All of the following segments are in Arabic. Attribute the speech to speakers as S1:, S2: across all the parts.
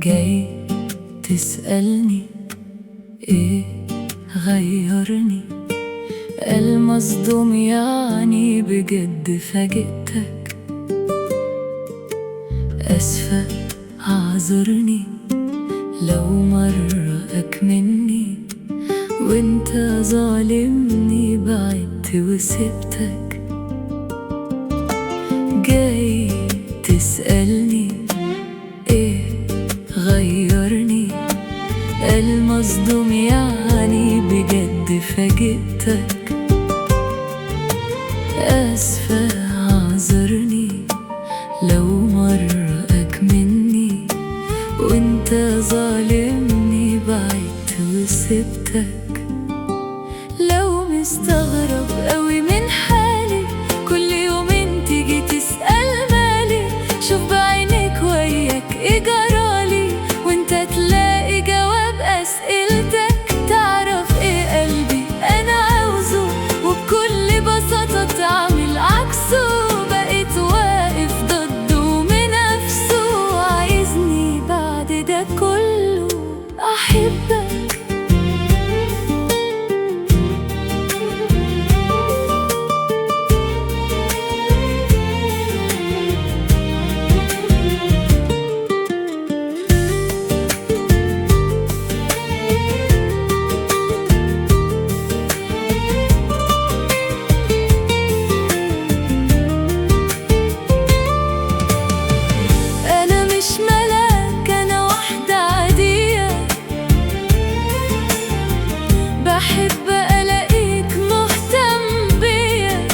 S1: جاي تسألني ايه غيرني؟ المصدوم يعني بجد فاجئتك. أسفة اعذرني لو مرة أكمني وانت ظالمني بعدت وسبتك. جاي تسألني ايه غيرني؟ المصدوم يعني بجد فاجئتك. أسفة اعذرني لو مرة أكمني وانت ظالمني بعدت وسبتك. لو مستغرب قوي من حالي كل يومين تيجي تسأل مالي، شوف بعينك وياك ايه جرالي وانت تلاقي جواب أسئلتك. تعرف ايه قلبي انا عاوزه وبكل بساطة تعمل عكسه. بقيت واقف ضده من نفسه، عايزني بعد ده كله أحبك. بحب ألاقيك مهتم بيا،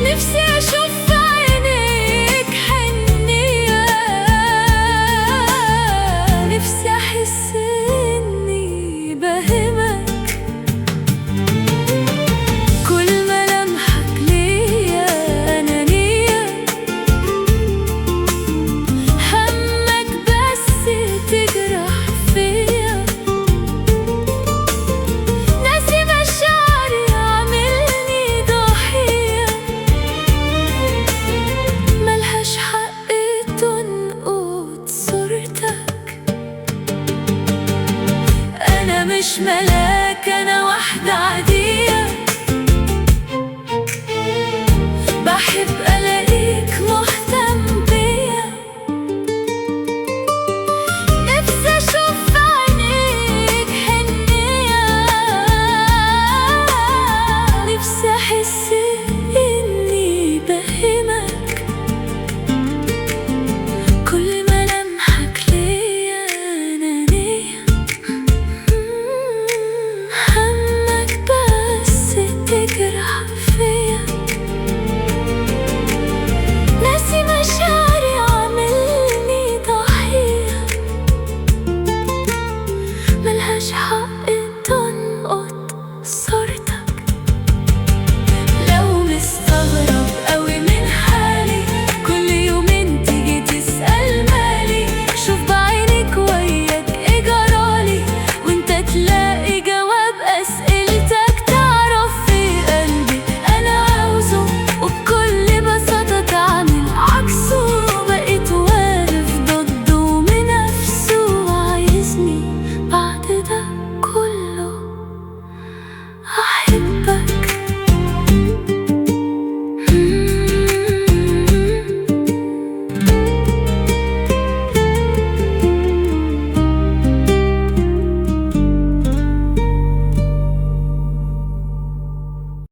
S1: نفسي أشوف في عينيك حنية، نفسي أحس إني بهمك. كل ملامحك ليا أنانية، همك بس تجرح فيا. مش ملاك